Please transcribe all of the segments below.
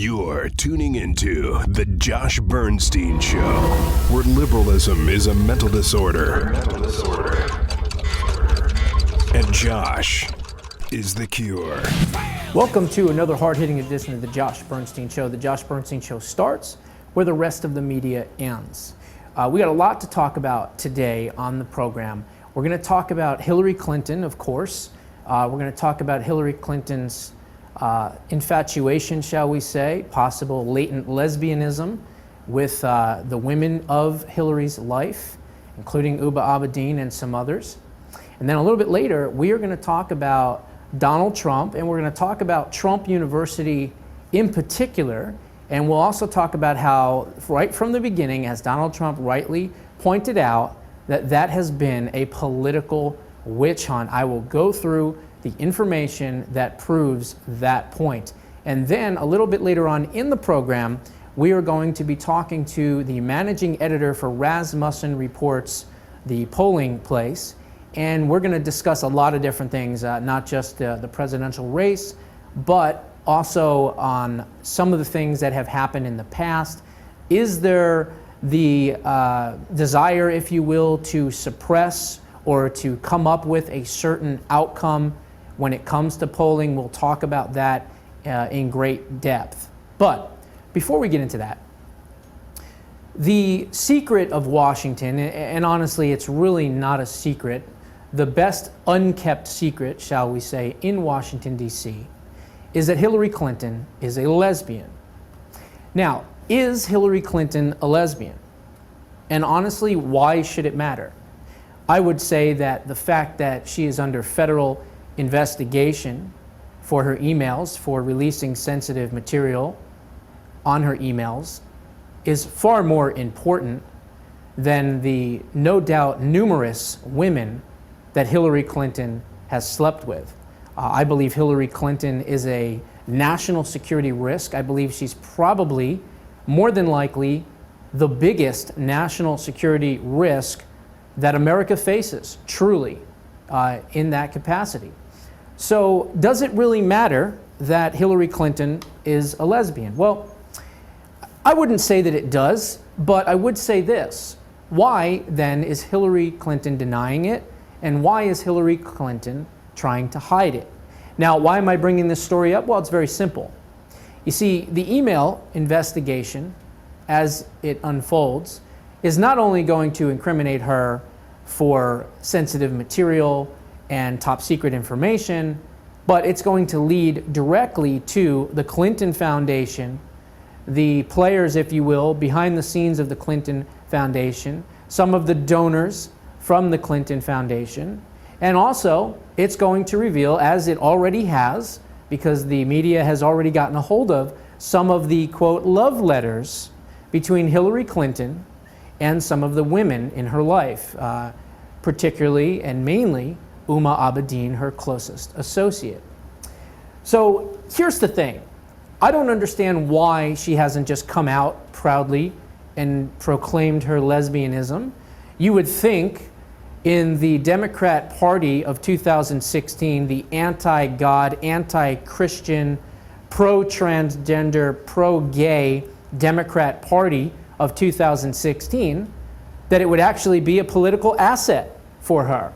You're tuning into The Josh Bernstein Show, where liberalism is a mental disorder. And Josh is the cure. Welcome to another hard-hitting edition of The Josh Bernstein Show. The Josh Bernstein Show starts where the rest of the media ends. We got a lot to talk about today on the program. We're going to talk about Hillary Clinton, of course. We're going to talk about Hillary Clinton's infatuation, shall we say, possible latent lesbianism with the women of Hillary's life, including Uba Abedin and some others. And then a little bit later, we are going to talk about Donald Trump, and we're going to talk about Trump University in particular, and we'll also talk about how, right from the beginning, as Donald Trump rightly pointed out, that has been a political witch hunt. I will go through the information that proves that point. And then a little bit later on in the program, we are going to be talking to the managing editor for Rasmussen Reports, the polling place, and we're going to discuss a lot of different things, not just the presidential race, but also on some of the things that have happened in the past. Is there the desire, if you will, to suppress or to come up with a certain outcome when it comes to polling? We'll talk about that in great depth. But before we get into that, the secret of Washington, and honestly, it's really not a secret, the best unkept secret, shall we say, in Washington, D.C., is that Hillary Clinton is a lesbian. Now, is Hillary Clinton a lesbian? And honestly, why should it matter? I would say that the fact that she is under federal investigation for her emails, for releasing sensitive material on her emails, is far more important than the no doubt numerous women that Hillary Clinton has slept with. I believe Hillary Clinton is a national security risk. I believe she's probably, more than likely, the biggest national security risk that America faces, truly, in that capacity. So does it really matter that Hillary Clinton is a lesbian? Well, I wouldn't say that it does, but I would say this. Why, then, is Hillary Clinton denying it? And why is Hillary Clinton trying to hide it? Now, why am I bringing this story up? Well, it's very simple. You see, the email investigation, as it unfolds, is not only going to incriminate her for sensitive material and top secret information, but it's going to lead directly to the Clinton Foundation, the players, if you will, behind the scenes of the Clinton Foundation, some of the donors from the Clinton Foundation, and also it's going to reveal, as it already has, because the media has already gotten a hold of some of the, quote, love letters between Hillary Clinton and some of the women in her life, particularly and mainly Uba Abedin, her closest associate. So here's the thing. I don't understand why she hasn't just come out proudly and proclaimed her lesbianism. You would think in the Democrat Party of 2016, the anti-God, anti-Christian, pro-transgender, pro-gay Democrat Party of 2016, that it would actually be a political asset for her.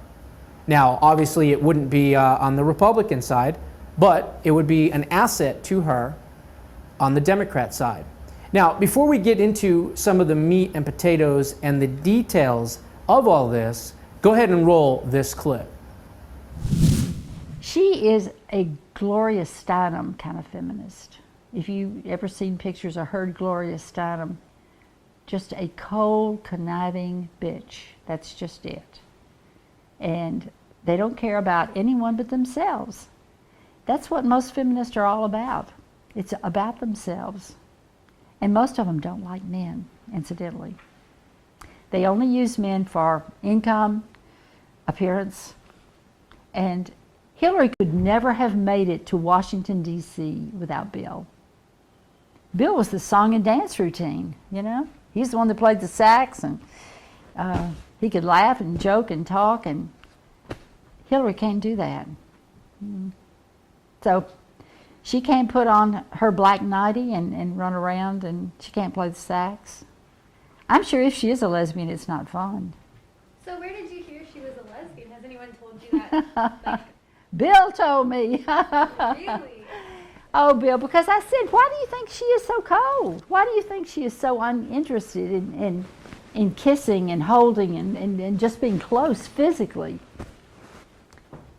Now, obviously, it wouldn't be on the Republican side, but it would be an asset to her on the Democrat side. Now, before we get into some of the meat and potatoes and the details of all this, go ahead and roll this clip. She is a Gloria Steinem kind of feminist. If you've ever seen pictures or heard Gloria Steinem, just a cold, conniving bitch. That's just it. And they don't care about anyone but themselves. That's what most feminists are all about. It's about themselves. And most of them don't like men, incidentally. They only use men for income, appearance, and Hillary could never have made it to Washington, D.C. without Bill. Bill was the song and dance routine, you know? He's the one that played the sax, and he could laugh and joke and talk, and Hillary can't do that. So She can't put on her black nightie and run around, and she can't play the sax. I'm sure if she is a lesbian, it's not fun. So where did you hear she was a lesbian? Has anyone told you that? Like, Bill told me. really? Oh, Bill, because I said, why do you think she is so cold? Why do you think she is so uninterested in kissing and holding and just being close physically?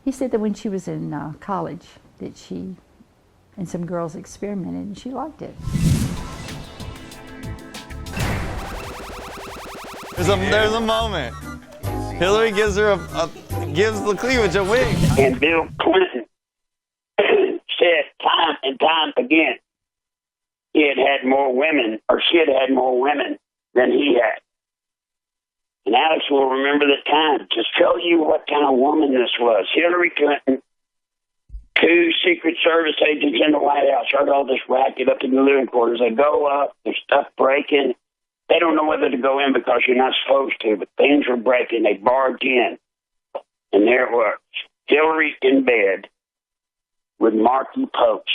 He said that when she was in college, that she and some girls experimented and she liked it. There's a moment. Hillary gives gives the cleavage a wig. And Bill Clinton said time and time again he had more women, or she had more women than he had. And Alex will remember the time to show you what kind of woman this was. Hillary Clinton, 2 Secret Service agents in the White House, heard all this racket up in the living quarters. They go up, there's stuff breaking. They don't know whether to go in because you're not supposed to, but things were breaking. They barged in, and there it was. Hillary in bed with Marky Post,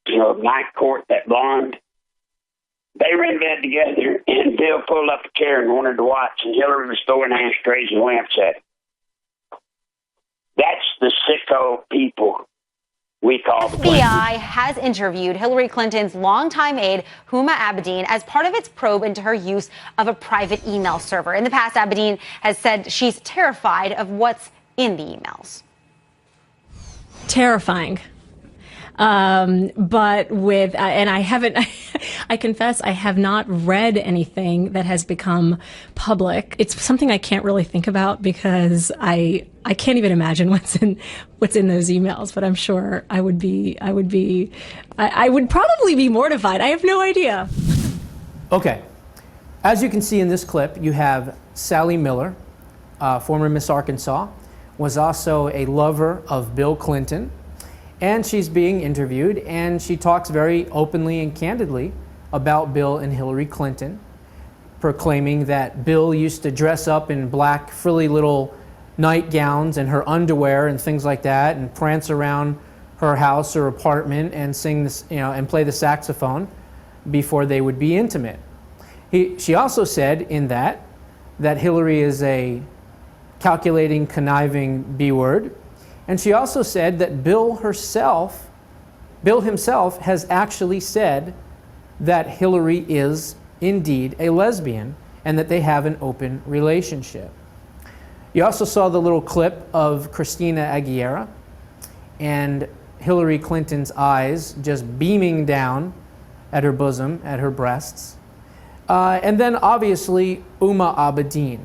Night Court, that blonde. They were in bed together, and Bill pulled up a chair and wanted to watch, and Hillary was throwing ashtrays and lamps at him. That's the sicko people we call the FBI has interviewed Hillary Clinton's longtime aide, Huma Abedin, as part of its probe into her use of a private email server. In the past, Abedin has said she's terrified of what's in the emails. Terrifying. But with, and I haven't, I confess I have not read anything that has become public. It's something I can't really think about because I can't even imagine what's in those emails, but I'm sure I would probably be mortified. I have no idea. Okay. As you can see in this clip, you have Sally Miller, former Miss Arkansas, was also a lover of Bill Clinton. And she's being interviewed, and she talks very openly and candidly about Bill and Hillary Clinton, proclaiming that Bill used to dress up in black frilly little nightgowns and her underwear and things like that, and prance around her house or apartment and sing this, and play the saxophone before they would be intimate. She also said in that Hillary is a calculating, conniving B-word. And she also said that Bill himself has actually said that Hillary is indeed a lesbian and that they have an open relationship. You also saw the little clip of Christina Aguilera and Hillary Clinton's eyes just beaming down at her bosom, at her breasts. And then obviously Huma Abedin.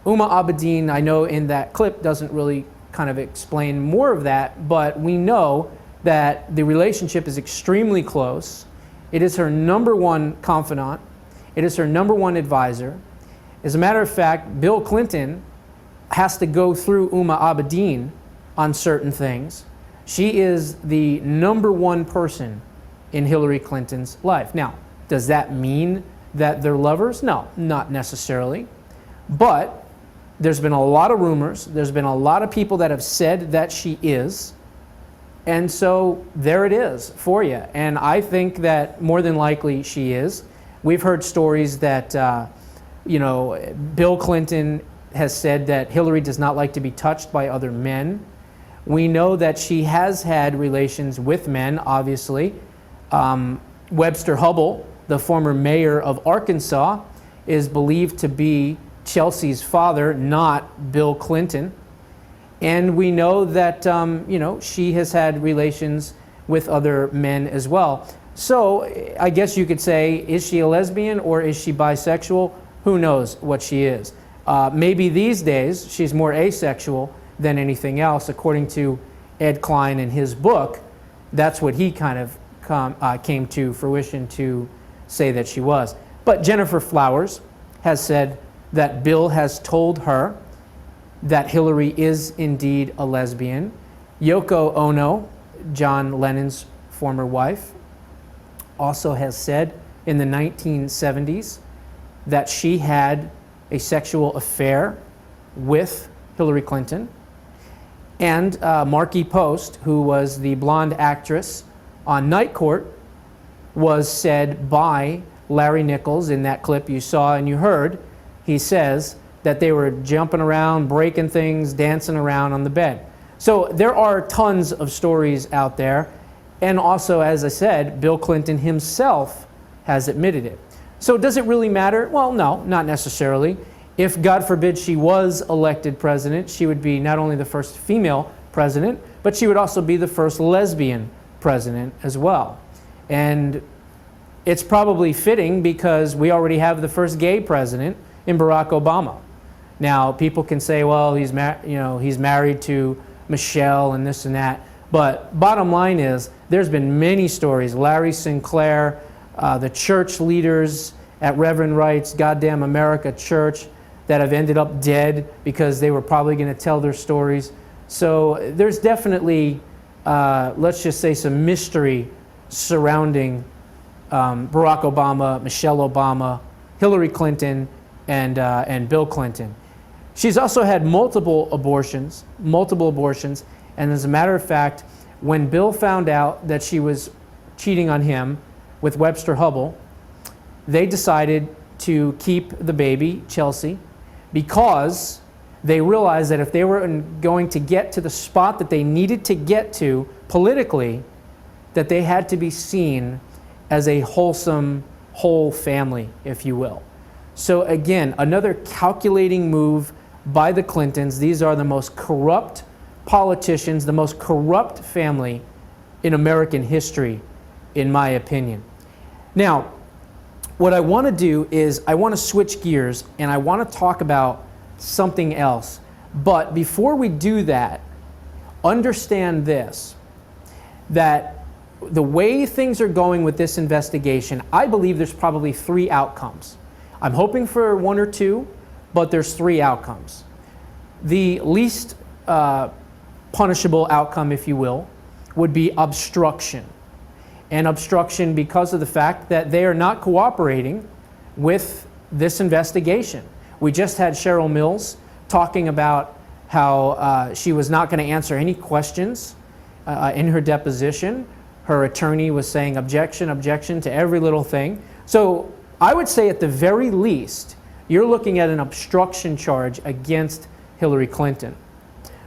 Huma Abedin, I know in that clip doesn't really kind of explain more of that, but we know that the relationship is extremely close. It is her number one confidant. It is her number one advisor. As a matter of fact, Bill Clinton has to go through Huma Abedin on certain things. She is the number one person in Hillary Clinton's life. Now, does that mean that they're lovers? No, not necessarily. But there's been a lot of rumors. There's been a lot of people that have said that she is. And so there it is for you. And I think that more than likely she is. We've heard stories that, Bill Clinton has said that Hillary does not like to be touched by other men. We know that she has had relations with men, obviously. Webster Hubbell, the former mayor of Arkansas, is believed to be Chelsea's father, not Bill Clinton. And we know that, she has had relations with other men as well. So I guess you could say, is she a lesbian or is she bisexual? Who knows what she is. Maybe these days she's more asexual than anything else. According to Ed Klein in his book, that's what he kind of came to fruition to say that she was. But Gennifer Flowers has said that Bill has told her that Hillary is indeed a lesbian. Yoko Ono, John Lennon's former wife, also has said in the 1970s that she had a sexual affair with Hillary Clinton. And Marky Post, who was the blonde actress on Night Court was said by Larry Nichols in that clip you saw and you heard. He says that they were jumping around, breaking things, dancing around on the bed. So there are tons of stories out there. And also, as I said, Bill Clinton himself has admitted it. So does it really matter? Well, no, not necessarily. If, God forbid, she was elected president, she would be not only the first female president, but she would also be the first lesbian president as well. And it's probably fitting because we already have the first gay president in Barack Obama. Now, people can say, well, he's married to Michelle and this and that. But bottom line is, there's been many stories. Larry Sinclair, the church leaders at Reverend Wright's Goddamn America Church that have ended up dead because they were probably going to tell their stories. So there's definitely, let's just say, some mystery surrounding Barack Obama, Michelle Obama, Hillary Clinton, and Bill Clinton. She's also had multiple abortions, and as a matter of fact, when Bill found out that she was cheating on him with Webster Hubbell, they decided to keep the baby, Chelsea, because they realized that if they were going to get to the spot that they needed to get to politically, that they had to be seen as a wholesome, whole family, if you will. So again, another calculating move by the Clintons. These are the most corrupt politicians, the most corrupt family in American history, in my opinion. Now, what I want to do is I want to switch gears and I want to talk about something else. But before we do that, understand this, that the way things are going with this investigation, I believe there's probably 3 outcomes. I'm hoping for 1 or 2, but there's 3 outcomes. The least punishable outcome, if you will, would be obstruction. And obstruction because of the fact that they are not cooperating with this investigation. We just had Cheryl Mills talking about how she was not going to answer any questions in her deposition. Her attorney was saying objection, objection to every little thing. So I would say at the very least, you're looking at an obstruction charge against Hillary Clinton.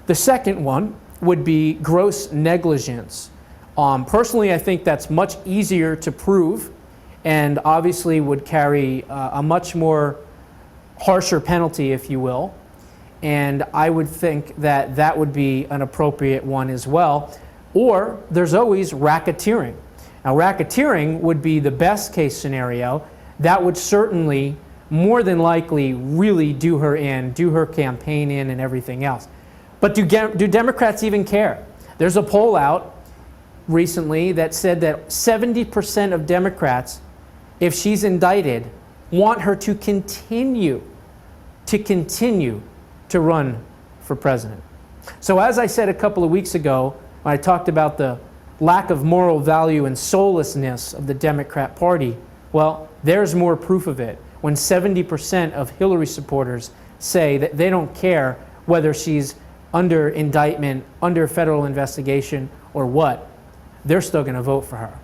The second one would be gross negligence. Personally, I think that's much easier to prove and obviously would carry a much more harsher penalty, if you will. And I would think that that would be an appropriate one as well. Or there's always racketeering. Now, racketeering would be the best case scenario. That would certainly, more than likely, really do her in, do her campaign in and everything else. But do Democrats even care? There's a poll out recently that said that 70% of Democrats, if she's indicted, want her to continue to run for president. So as I said a couple of weeks ago, when I talked about the lack of moral value and soullessness of the Democrat Party, well, there's more proof of it. When 70% of Hillary supporters say that they don't care whether she's under indictment, under federal investigation, or what, they're still going to vote for her.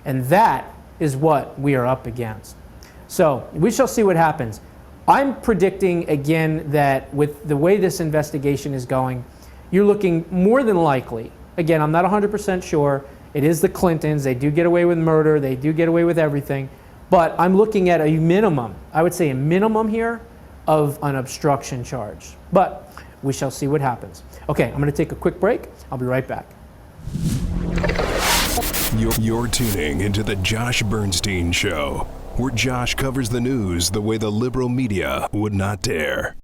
And that is what we are up against. So we shall see what happens. I'm predicting again that with the way this investigation is going, you're looking more than likely, again, I'm not 100% sure, it is the Clintons, they do get away with murder, they do get away with everything, but I'm looking at a minimum, I would say a minimum here of an obstruction charge. But we shall see what happens. Okay, I'm going to take a quick break. I'll be right back. You're tuning into the Josh Bernstein Show, where Josh covers the news the way the liberal media would not dare.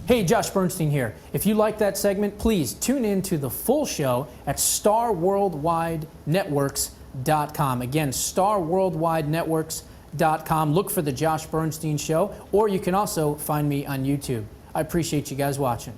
Hey, Josh Bernstein here. If you like that segment, please tune in to the full show at starworldwidenetworks.com. Again, starworldwidenetworks.com. Look for the Josh Bernstein Show, or you can also find me on YouTube. I appreciate you guys watching.